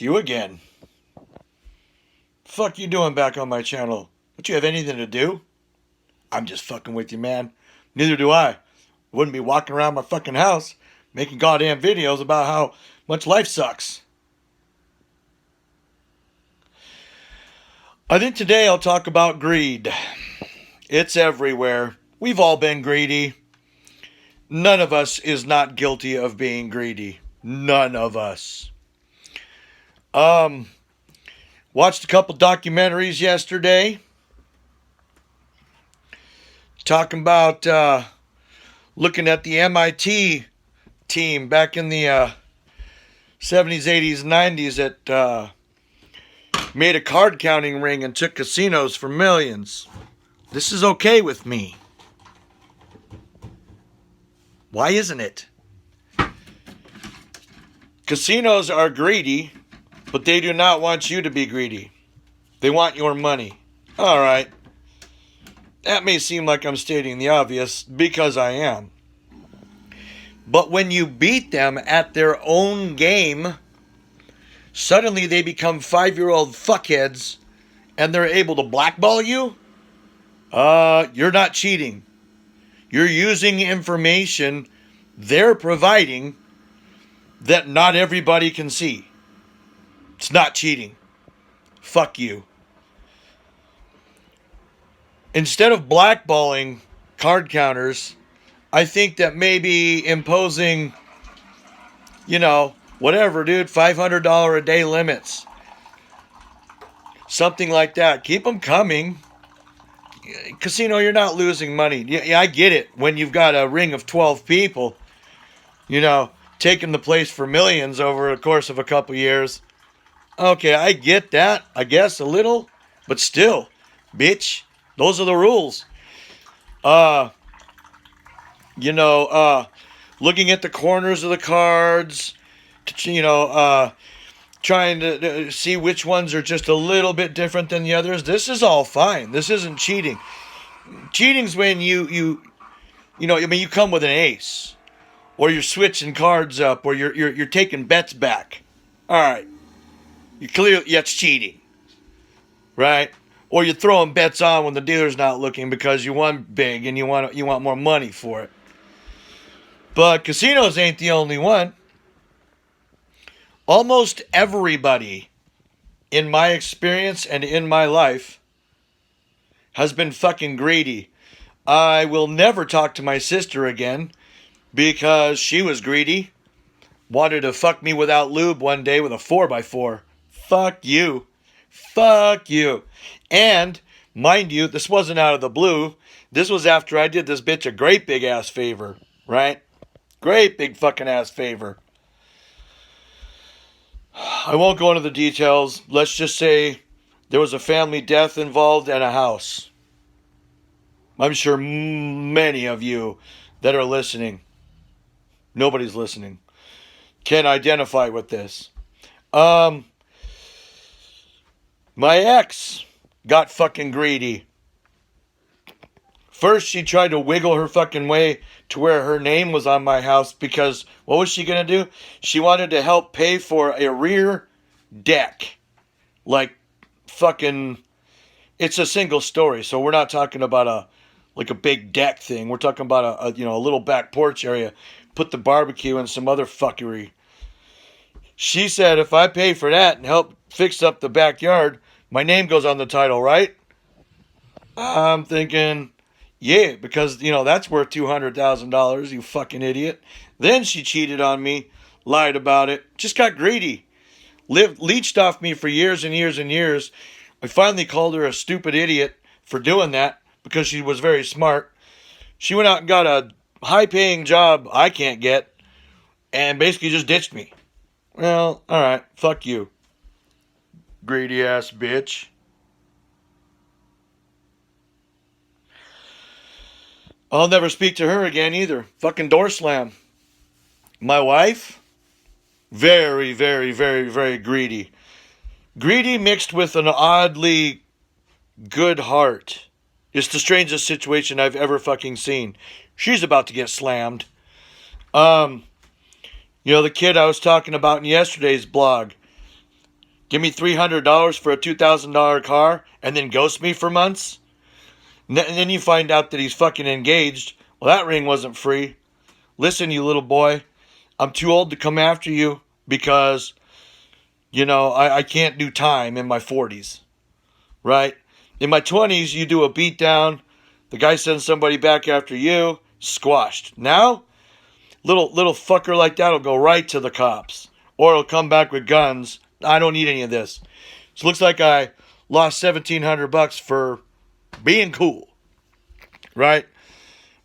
You again. Fuck you doing back on my channel? Don't you have anything to do? I'm just fucking with you, man. Neither do I. Wouldn't be walking around my fucking house making goddamn videos about how much life sucks. I think today I'll talk about greed. It's everywhere. We've all been greedy. None of us is not guilty of being greedy. None of us. Watched a couple documentaries yesterday talking about looking at the MIT team back in the 70s, 80s, 90s that made a card counting ring and took casinos for millions. This is okay with me. Why isn't it? Casinos are greedy, but they do not want you to be greedy. They want your money. All right. That may seem like I'm stating the obvious, because I am. But when you beat them at their own game, suddenly they become 5-year-old fuckheads and they're able to blackball you? You're not cheating. You're using information they're providing that not everybody can see. It's not cheating. Fuck you. Instead of blackballing card counters, I think that maybe imposing, whatever, dude, $500 a day limits. Something like that. Keep them coming. Casino, you're not losing money. Yeah, I get it. When you've got a ring of 12 people, taking the place for millions over the course of a couple years. Okay, I get that. I guess a little. But still, bitch, those are the rules. Looking at the corners of the cards, trying to see which ones are just a little bit different than the others. This is all fine. This isn't cheating. Cheating's when you come with an ace, or you're switching cards up, or you're taking bets back. All right, that's cheating, right? Or you're throwing bets on when the dealer's not looking because you won big and you want more money for it. But casinos ain't the only one. Almost everybody, in my experience and in my life, has been fucking greedy. I will never talk to my sister again because she was greedy. Wanted to fuck me without lube one day with a 4x4. Fuck you. Fuck you. And, mind you, this wasn't out of the blue. This was after I did this bitch a great big ass favor, right? Great big fucking ass favor. I won't go into the details. Let's just say there was a family death involved and a house. I'm sure many of you that are listening, nobody's listening, can identify with this. My ex got fucking greedy. First, she tried to wiggle her fucking way to where her name was on my house because what was she going to do? She wanted to help pay for a rear deck. Like fucking, it's a single story. So we're not talking about a big deck thing. We're talking about a little back porch area. Put the barbecue and some other fuckery. She said, if I pay for that and help fix up the backyard, my name goes on the title, right? I'm thinking, yeah, because, that's worth $200,000, you fucking idiot. Then she cheated on me, lied about it, just got greedy. Leached off me for years and years and years. I finally called her a stupid idiot for doing that because she was very smart. She went out and got a high-paying job I can't get and basically just ditched me. Well, all right, fuck you, greedy ass bitch. I'll never speak to her again either. Fucking door slam. My wife, very, very, very, very greedy. Greedy mixed with an oddly good heart. It's the strangest situation I've ever fucking seen. She's about to get slammed. The kid I was talking about in yesterday's blog. Give me $300 for a $2,000 car and then ghost me for months? And then you find out that he's fucking engaged. Well, that ring wasn't free. Listen, you little boy, I'm too old to come after you because, I can't do time in my 40s, right? In my 20s, you do a beatdown. The guy sends somebody back after you, squashed. Now, little fucker like that will go right to the cops. Or he'll come back with guns. I don't need any of this. So it looks like I lost $1,700 for being cool, right?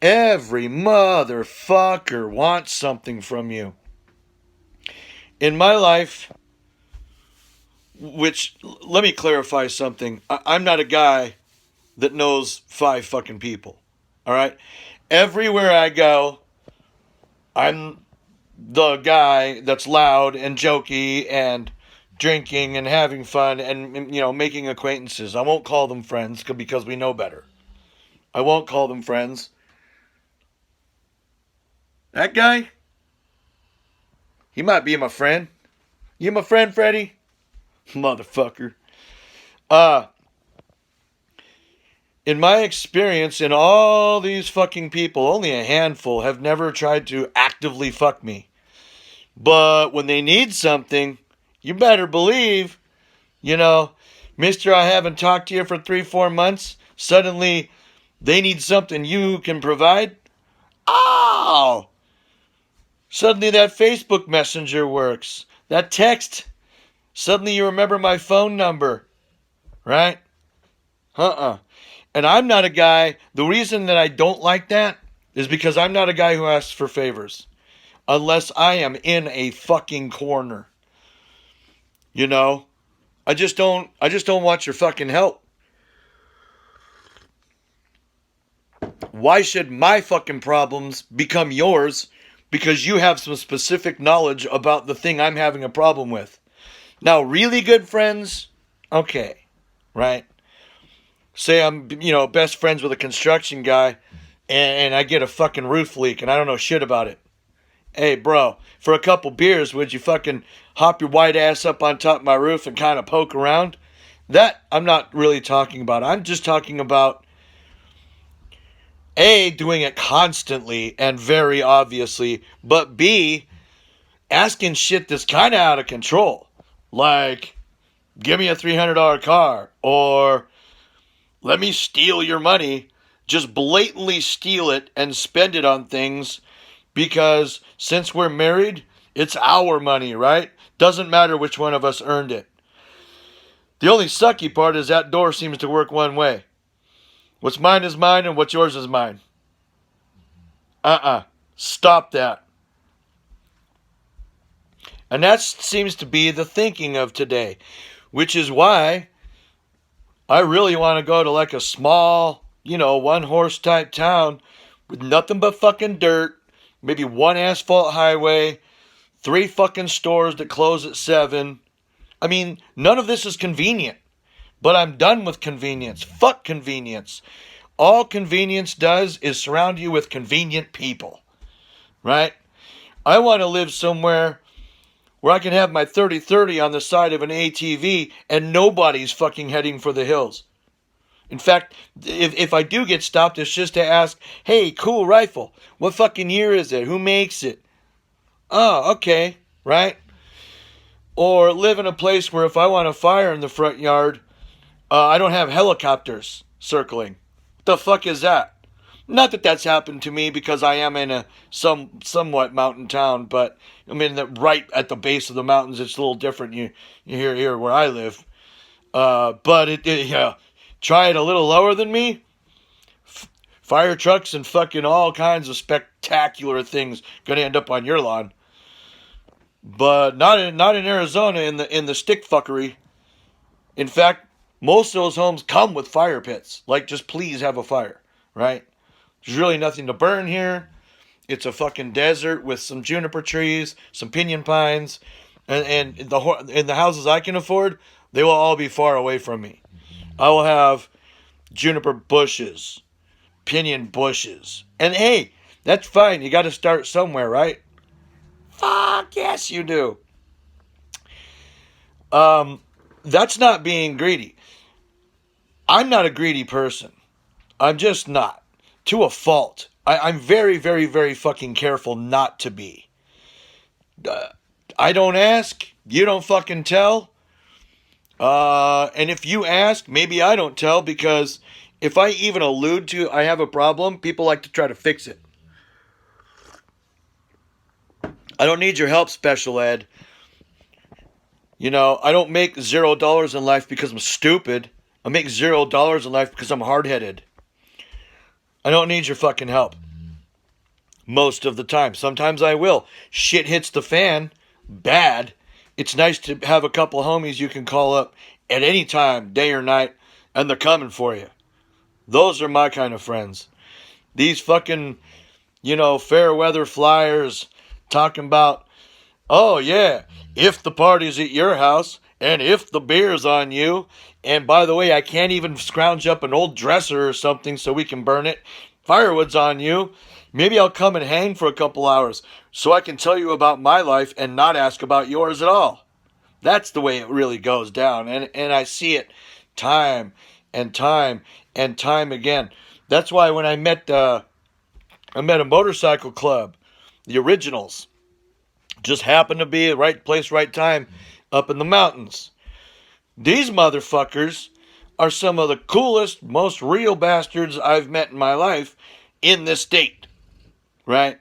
Every motherfucker wants something from you. In my life, which, let me clarify something. I'm not a guy that knows 5 fucking people, all right? Everywhere I go, I'm the guy that's loud and jokey and drinking and having fun and, making acquaintances. I won't call them friends because we know better. I won't call them friends. That guy, he might be my friend. You my friend, Freddy? Motherfucker. In my experience, in all these fucking people, only a handful have never tried to actively fuck me. But when they need something, you better believe, Mister, I haven't talked to you for 3-4 months. Suddenly, they need something you can provide. Oh! Suddenly that Facebook Messenger works. That text. Suddenly you remember my phone number. Right? And I'm not a guy, the reason that I don't like that is because I'm not a guy who asks for favors. Unless I am in a fucking corner. I just don't want your fucking help. Why should my fucking problems become yours because you have some specific knowledge about the thing I'm having a problem with? Now, really good friends, okay, right? Say I'm, best friends with a construction guy and I get a fucking roof leak and I don't know shit about it. Hey, bro, for a couple beers, would you fucking hop your white ass up on top of my roof and kind of poke around? That I'm not really talking about. I'm just talking about A, doing it constantly and very obviously, but B, asking shit that's kind of out of control. Like, give me a $300 car, or let me steal your money, just blatantly steal it and spend it on things because since we're married, it's our money, right? Doesn't matter which one of us earned it. The only sucky part is that door seems to work one way. What's mine is mine and what's yours is mine. Stop that. And that seems to be the thinking of today, which is why I really want to go to like a small, one-horse type town with nothing but fucking dirt, maybe one asphalt highway, 3 fucking stores that close at 7. I mean, none of this is convenient, but I'm done with convenience. Fuck convenience. All convenience does is surround you with convenient people, right? I want to live somewhere where I can have my 30-30 on the side of an ATV and nobody's fucking heading for the hills. In fact, if I do get stopped, it's just to ask, hey, cool rifle, what fucking year is it? Who makes it? Oh, okay, right? Or live in a place where if I want a fire in the front yard, I don't have helicopters circling. What the fuck is that? Not that that's happened to me because I am in a somewhat mountain town, but I'm in right at the base of the mountains. It's a little different. You hear here where I live, but yeah. Try it a little lower than me. Fire trucks and fucking all kinds of spectacular things gonna end up on your lawn. But not in Arizona in the stick fuckery. In fact, most of those homes come with fire pits. Like, just please have a fire, right? There's really nothing to burn here. It's a fucking desert with some juniper trees, some pinyon pines, and the houses I can afford, they will all be far away from me. I will have juniper bushes, pinyon bushes. And hey, that's fine. You got to start somewhere, right? Fuck yes, you do. That's not being greedy. I'm not a greedy person. I'm just not. To a fault. I'm very, very, very fucking careful not to be. I don't ask. You don't fucking tell. And if you ask, maybe I don't tell, because if I even allude to I have a problem, people like to try to fix it. I don't need your help, special ed. You know, I don't make $0 in life because I'm stupid. I make $0 in life because I'm hard-headed. I don't need your fucking help. Most of the time. Sometimes I will. Shit hits the fan. Bad. It's nice to have a couple homies you can call up at any time, day or night, and they're coming for you. Those are my kind of friends. These fucking, fair weather flyers talking about, oh yeah, if the party's at your house, and if the beer's on you, and by the way, I can't even scrounge up an old dresser or something so we can burn it, firewood's on you, maybe I'll come and hang for a couple hours so I can tell you about my life and not ask about yours at all. That's the way it really goes down, and I see it time and time and time again. That's why when I met a motorcycle club, the Originals, just happened to be the right place, right time, up in the mountains. These motherfuckers are some of the coolest, most real bastards I've met in my life in this state. Right?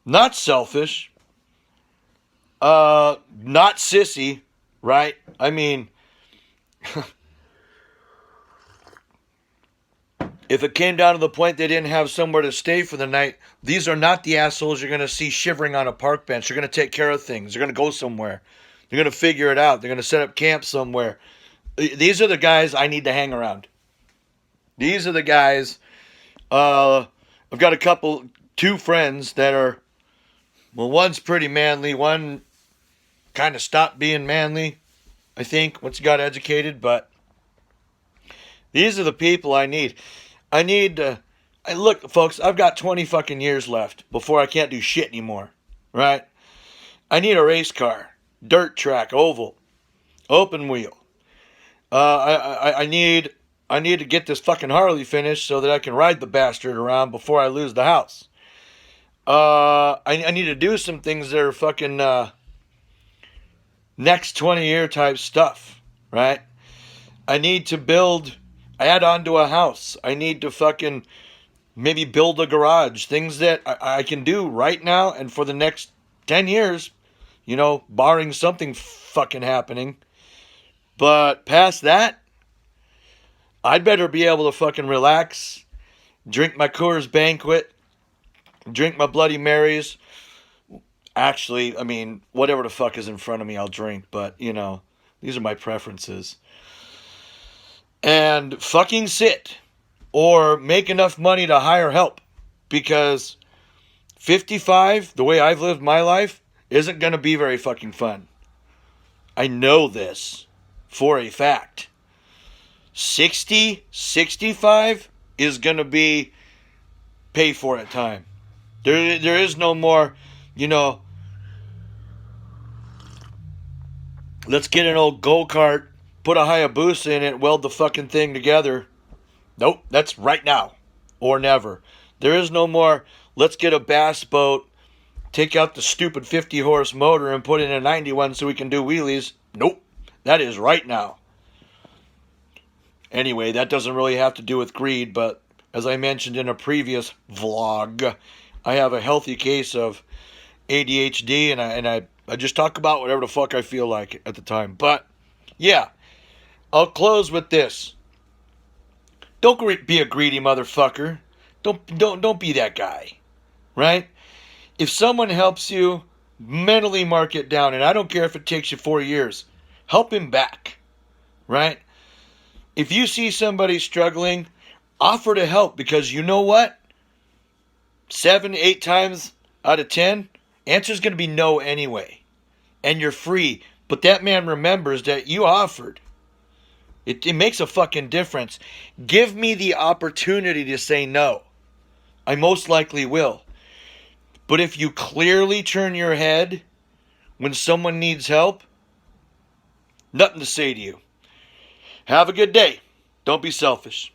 Not selfish. Not sissy. Right? I mean, if it came down to the point they didn't have somewhere to stay for the night, these are not the assholes you're going to see shivering on a park bench. They're going to take care of things. They're going to go somewhere. They're going to figure it out. They're going to set up camp somewhere. These are the guys I need to hang around. These are the guys. I've got two friends that are, well, one's pretty manly. One kind of stopped being manly, I think, once he got educated. But these are the people I need. Look, folks, I've got 20 fucking years left before I can't do shit anymore, right? I need a race car, dirt track, oval, open wheel. I need to get this fucking Harley finished so that I can ride the bastard around before I lose the house. I need to do some things that are fucking next 20-year type stuff, right? I need to add on to a house. I need to fucking maybe build a garage. Things that I can do right now and for the next 10 years, barring something fucking happening. But past that, I'd better be able to fucking relax, drink my Coors Banquet, drink my Bloody Marys. Actually, I mean, whatever the fuck is in front of me, I'll drink. But, these are my preferences. And fucking sit. Or make enough money to hire help. Because 55, the way I've lived my life, isn't going to be very fucking fun. I know this for a fact. 60, 65 is going to be pay for it time. There is no more, let's get an old go-kart, put a Hayabusa in it, weld the fucking thing together. Nope, that's right now or never. There is no more, let's get a bass boat, take out the stupid 50-horse motor and put in a 91 so we can do wheelies. Nope, that is right now. Anyway, that doesn't really have to do with greed, but as I mentioned in a previous vlog, I have a healthy case of ADHD, and I just talk about whatever the fuck I feel like at the time. But, yeah, I'll close with this. Don't be a greedy motherfucker. Don't be that guy, right? If someone helps you, mentally mark it down, and I don't care if it takes you 4 years. Help him back, right? If you see somebody struggling, offer to help, because you know what? 7, 8 times out of 10, answer's going to be no anyway. And you're free. But that man remembers that you offered. It makes a fucking difference. Give me the opportunity to say no. I most likely will. But if you clearly turn your head when someone needs help, Nothing to say to you. Have a good day. Don't be selfish.